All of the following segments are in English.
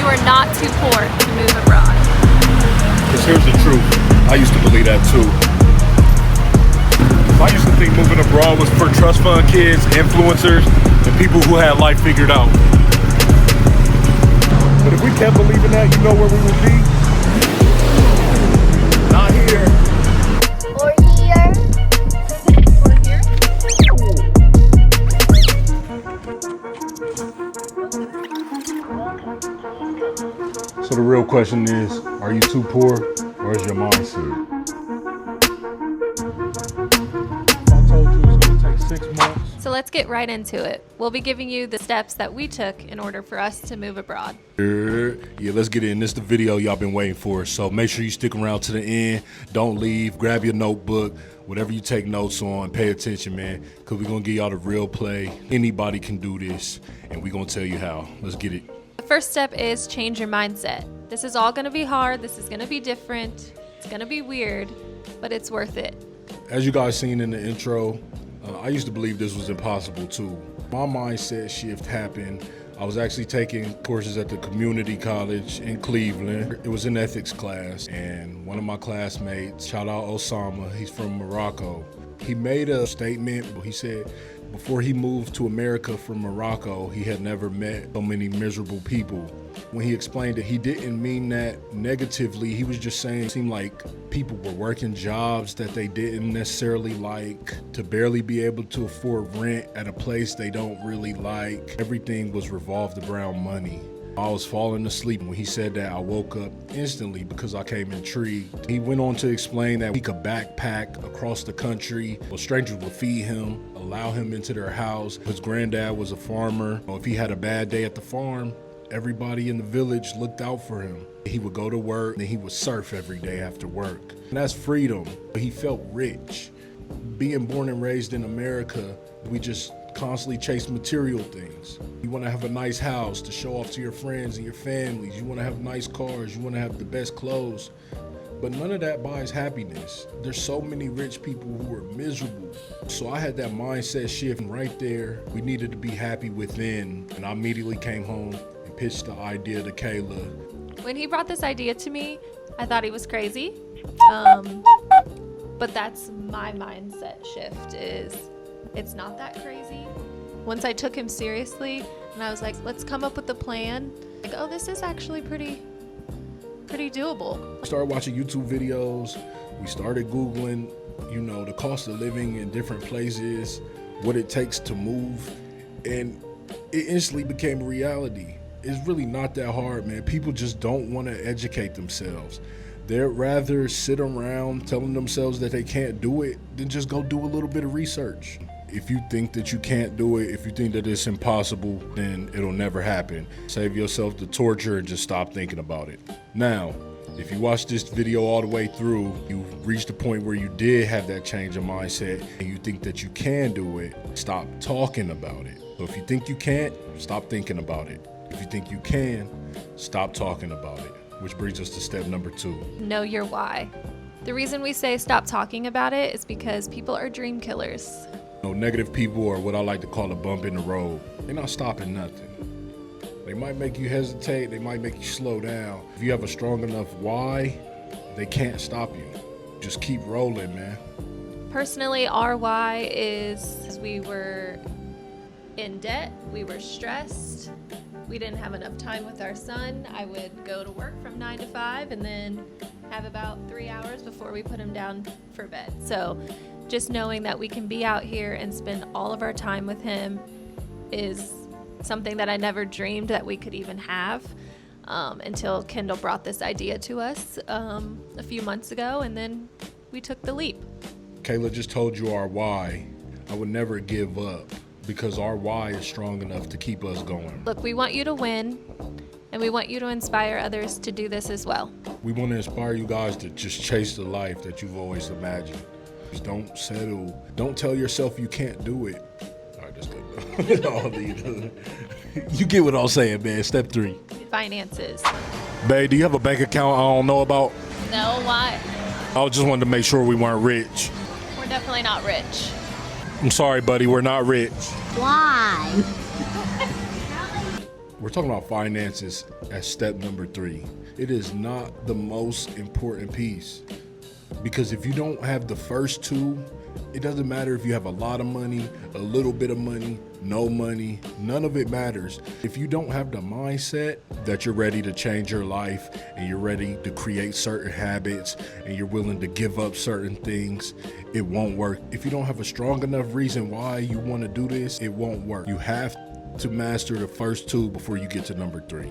are not too poor to move abroad. Because here's the truth. I used to believe that too. I used to think moving abroad was for trust fund kids, influencers, and people who had life figured out. But if we kept believing that, you know where we would be? Not here. Or here. Or here? So the real question is, are you too poor, or is your mindset? I told you it's gonna take 6 months. So let's get right into it. We'll be giving you the steps that we took in order for us to move abroad. Yeah, let's get in. This is the video y'all been waiting for. So make sure you stick around to the end. Don't leave. Grab your notebook. Whatever you take notes on, pay attention, man. Because we're going to give y'all the real play. Anybody can do this. And we're going to tell you how. Let's get it. The first step is change your mindset. This is all going to be hard. This is going to be different. It's going to be weird, but it's worth it. As you guys seen in the intro, I used to believe this was impossible too. My mindset shift happened. I was actually taking courses at the community college in Cleveland. It was an ethics class, and one of my classmates, shout out Osama, he's from Morocco. He made a statement. He said before he moved to America from Morocco, he had never met so many miserable people. When he explained it, he didn't mean that negatively. He was just saying it seemed like people were working jobs that they didn't necessarily like, to barely be able to afford rent at a place they don't really like. Everything was revolved around money. I was falling asleep. When he said that, I woke up instantly because I came intrigued. He went on to explain that he could backpack across the country. Well, strangers would feed him, allow him into their house. His granddad was a farmer. If he had a bad day at the farm, everybody in the village looked out for him. He would go to work and he would surf every day after work. And that's freedom. He felt rich. Being born and raised in America, we just constantly chase material things. You want to have a nice house to show off to your friends and your families. You want to have nice cars. You want to have the best clothes. But none of that buys happiness. There's so many rich people who are miserable. So I had that mindset shift right there. We needed to be happy within. And I immediately came home and pitched the idea to Kayla. When he brought this idea to me, I thought he was crazy. But that's my mindset shift, is it's not that crazy. Once I took him seriously and I was like, let's come up with a plan. Like, oh, this is actually pretty doable. We started watching YouTube videos. We started Googling, the cost of living in different places, what it takes to move. And it instantly became a reality. It's really not that hard, man. People just don't want to educate themselves. They'd rather sit around telling themselves that they can't do it than just go do a little bit of research. If you think that you can't do it, if you think that it's impossible, then it'll never happen. Save yourself the torture and just stop thinking about it. Now, if you watch this video all the way through, you reached the point where you did have that change of mindset and you think that you can do it, stop talking about it. So if you think you can't, stop thinking about it. If you think you can, stop talking about it. Which brings us to step number 2. Know your why. The reason we say stop talking about it is because people are dream killers. Negative people are what I like to call a bump in the road. They're not stopping nothing. They might make you hesitate. They might make you slow down. If you have a strong enough why, they can't stop you. Just keep rolling, man. Personally, our why is we were in debt, we were stressed, we didn't have enough time with our son. I would go to work from 9 to 5 and then have about 3 hours before we put him down for bed. So just knowing that we can be out here and spend all of our time with him is something that I never dreamed that we could even have until Kendall brought this idea to us a few months ago, and then we took the leap. Kayla just told you our why. I would never give up because our why is strong enough to keep us going. Look, we want you to win, and we want you to inspire others to do this as well. We want to inspire you guys to just chase the life that you've always imagined. Just don't settle. Don't tell yourself you can't do it. All right, just you get what I'm saying, man. Step 3. Finances. Babe, do you have a bank account I don't know about? No, why? I just wanted to make sure we weren't rich. We're definitely not rich. I'm sorry, buddy. We're not rich. Why? We're talking about finances as step number 3. It is not the most important piece, because if you don't have the first two, it doesn't matter if you have a lot of money, a little bit of money, no money, none of it matters. If you don't have the mindset that you're ready to change your life and you're ready to create certain habits and you're willing to give up certain things, it won't work. If you don't have a strong enough reason why you want to do this, it won't work. You have to master the first two before you get to number 3.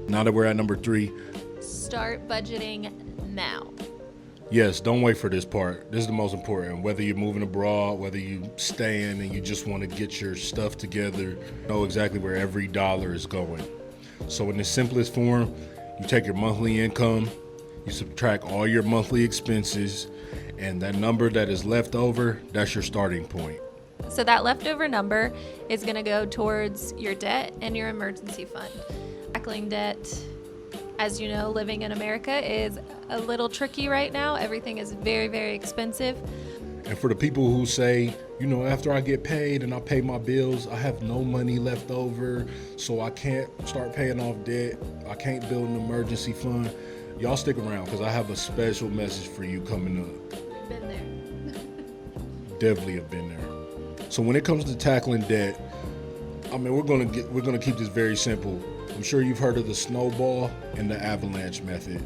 Now that we're at number 3, Start budgeting now. yes, don't wait for this part. This is the most important. Whether you're moving abroad, whether you staying and you just want to get your stuff together, know exactly where every dollar is going. So in the simplest form, you take your monthly income, you subtract all your monthly expenses, and that number that is left over, that's your starting point. So that leftover number is going to go towards your debt and your emergency fund. Tackling debt, as you know, living in America is a little tricky right now. Everything is very, very expensive. And for the people who say, after I get paid and I pay my bills, I have no money left over, so I can't start paying off debt, I can't build an emergency fund, y'all stick around because I have a special message for you coming up. We've been there. Definitely have been there. So when it comes to tackling debt, we're gonna keep this very simple. I'm sure you've heard of the snowball and the avalanche method.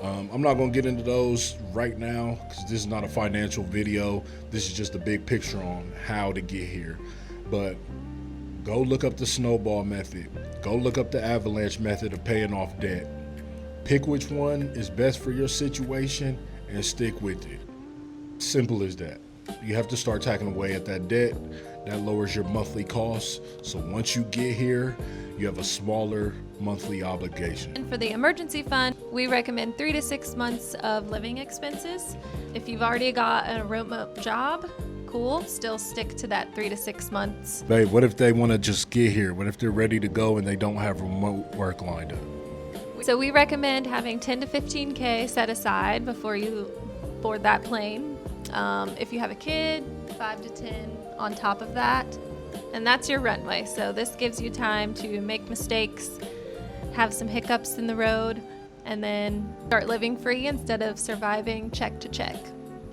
I'm not gonna get into those right now because this is not a financial video. This is just a big picture on how to get here. But go look up the snowball method. Go look up the avalanche method of paying off debt. Pick which one is best for your situation and stick with it. Simple as that. You have to start tackling away at that debt. That lowers your monthly costs. So once you get here, you have a smaller monthly obligation. And for the emergency fund, we recommend 3 to 6 months of living expenses. If you've already got a remote job, cool, still stick to that 3 to 6 months. Babe, what if they want to just get here? What if they're ready to go and they don't have remote work lined up? So we recommend having 10 to 15K set aside before you board that plane. If you have a kid, 5 to 10 on top of that. And that's your runway. So this gives you time to make mistakes, have some hiccups in the road, and then start living free instead of surviving check to check.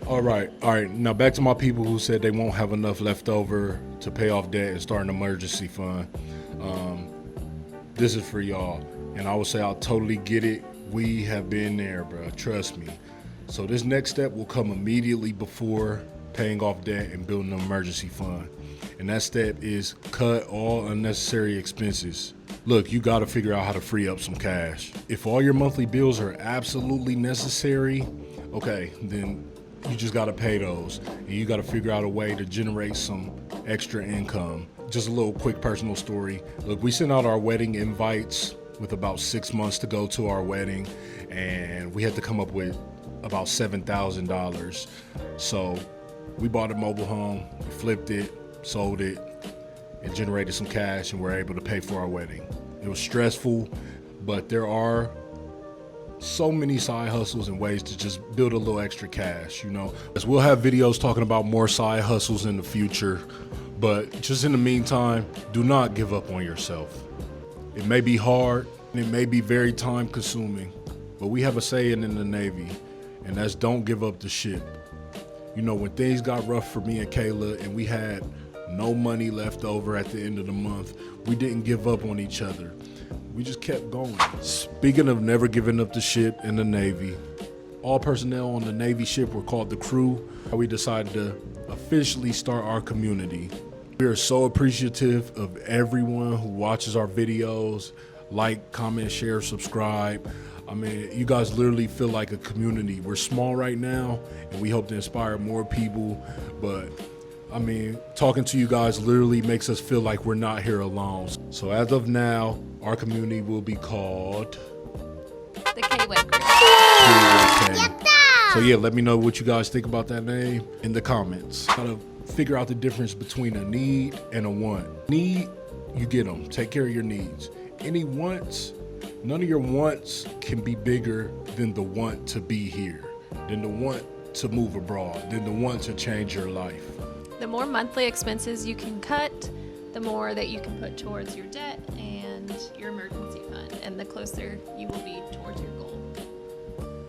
All right. Now back to my people who said they won't have enough left over to pay off debt and start an emergency fund. This is for y'all. And I would say I'll totally get it. We have been there, bro. Trust me. So this next step will come immediately before paying off debt and building an emergency fund. And that step is cut all unnecessary expenses. Look, you got to figure out how to free up some cash. If all your monthly bills are absolutely necessary, okay, then you just got to pay those. And you got to figure out a way to generate some extra income. Just a little quick personal story. Look, we sent out our wedding invites with about 6 months to go to our wedding, and we had to come up with about $7,000. So we bought a mobile home, we flipped it, sold it, and generated some cash, and we're able to pay for our wedding. It was stressful, but there are so many side hustles and ways to just build a little extra cash, As we'll have videos talking about more side hustles in the future, but just in the meantime, do not give up on yourself. It may be hard, and it may be very time consuming, but we have a saying in the Navy, and that's don't give up the ship. When things got rough for me and Kayla and we had no money left over at the end of the month, we didn't give up on each other. We just kept going. Speaking of never giving up the ship in the Navy, all personnel on the Navy ship were called the crew. We decided to officially start our community. We are so appreciative of everyone who watches our videos, like, comment, share, subscribe. You guys literally feel like a community. We're small right now, and we hope to inspire more people. But, talking to you guys literally makes us feel like we're not here alone. So as of now, our community will be called The K-Way Crew. So yeah, let me know what you guys think about that name in the comments. Gotta figure out the difference between a need and a want. Need, you get them. Take care of your needs. Any wants, none of your wants can be bigger than the want to be here, than the want to move abroad, than the want to change your life. The more monthly expenses you can cut, the more that you can put towards your debt and and your emergency fund, and the closer you will be towards your goal.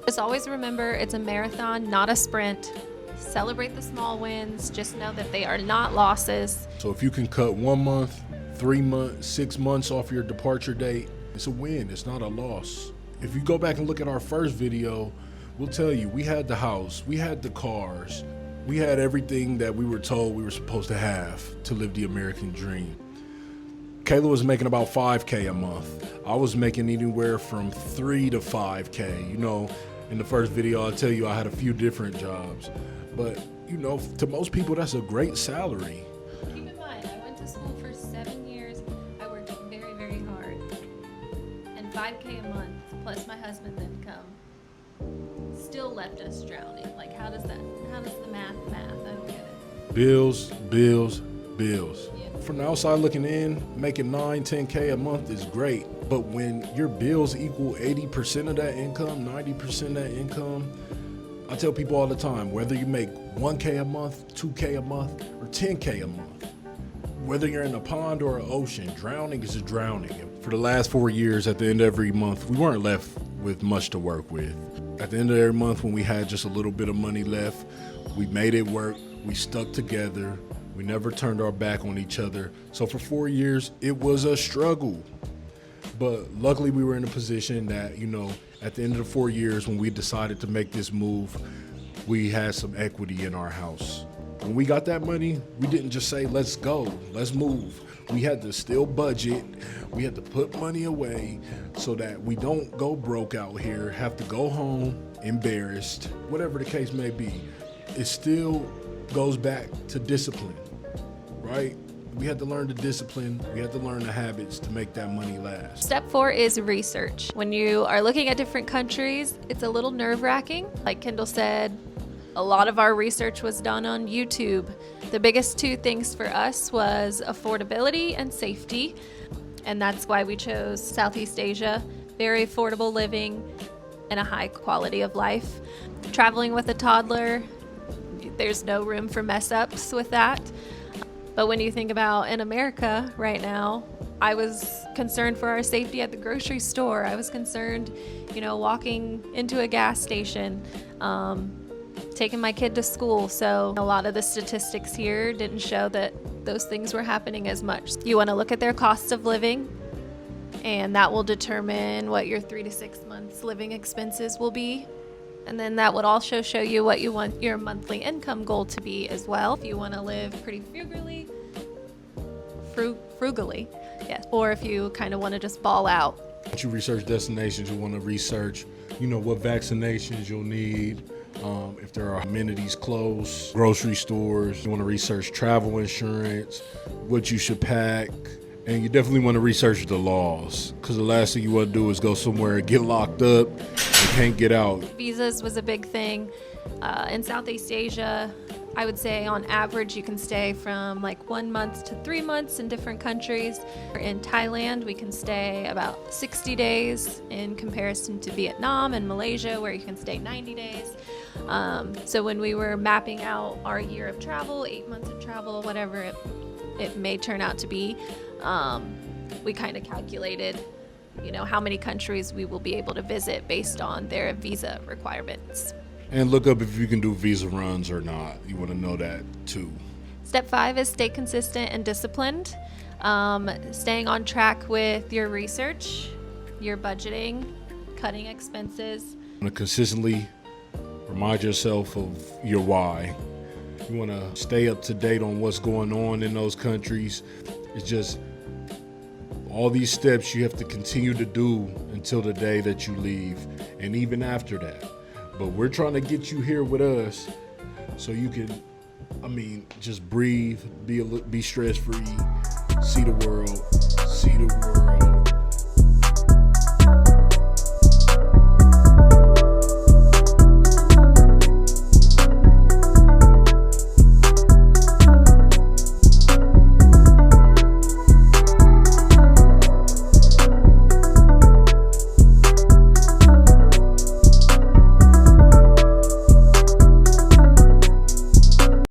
Just always remember, it's a marathon, not a sprint. Celebrate the small wins. Just know that they are not losses. So if you can cut 1 month, 3 months, 6 months off your departure date, it's a win. It's not a loss. If you go back and look at our first video, we'll tell you, we had the house, we had the cars, we had everything that we were told we were supposed to have to live the American dream. Kayla was making about $5K a month. I was making anywhere from $3 to $5K. You know, in the first video, I'll tell you I had a few different jobs. But, you know, to most people, that's a great salary. Keep in mind, I went to school for 7 years. I worked very, very hard. And $5K a month, plus my husband's income, still left us drowning. Like, how does the math? I don't get it. Bills, bills, bills. Yeah. From the outside looking in, making 9, 10K a month is great. But when your bills equal 80% of that income, 90% of that income, I tell people all the time, whether you make 1K a month, 2K a month, or 10K a month, whether you're in a pond or an ocean, drowning is a drowning. And for the last 4 years, at the end of every month, we weren't left with much to work with. At the end of every month, when we had just a little bit of money left, we made it work, we stuck together, we never turned our back on each other. So for 4 years, it was a struggle. But luckily we were in a position that, you know, at the end of the 4 years when we decided to make this move, we had some equity in our house. When we got that money, we didn't just say, let's go, let's move. We had to still budget. We had to put money away so that we don't go broke out here, have to go home embarrassed, whatever the case may be. It still goes back to discipline, right? We had to learn the discipline. We had to learn the habits to make that money last. Step 4 is research. When you are looking at different countries, it's a little nerve-wracking. Like Kendall said, a lot of our research was done on YouTube. The biggest 2 things for us was affordability and safety. And that's why we chose Southeast Asia. Very affordable living and a high quality of life. Traveling with a toddler, there's no room for mess ups with that. But when you think about in America right now, I was concerned for our safety at the grocery store. I was concerned, you know, walking into a gas station, taking my kid to school. So a lot of the statistics here didn't show that those things were happening as much. You want to look at their cost of living, and that will determine what your 3 to 6 months living expenses will be. And then that would also show you what you want your monthly income goal to be as well. If you want to live pretty frugally, yes. Or if you kind of want to just ball out. Once you research destinations, you want to research, you know, what vaccinations you'll need, if there are amenities close, grocery stores. You want to research travel insurance, what you should pack. And you definitely want to research the laws, because the last thing you want to do is go somewhere and get locked up and can't get out. Visas was a big thing. In Southeast Asia, I would say on average you can stay from like 1 month to 3 months in different countries. In Thailand, we can stay about 60 days in comparison to Vietnam and Malaysia, where you can stay 90 days. So when we were mapping out our year of travel, 8 months of travel, whatever it may turn out to be, we kind of calculated, you know, how many countries we will be able to visit based on their visa requirements. And look up if you can do visa runs or not. You want to know that too. Step 5 is stay consistent and disciplined. Staying on track with your research, your budgeting, cutting expenses. You want to consistently remind yourself of your why. You want to stay up to date on what's going on in those countries. It's just all these steps you have to continue to do until the day that you leave, and even after that. But we're trying to get you here with us so you can, just breathe, be stress-free, see the world.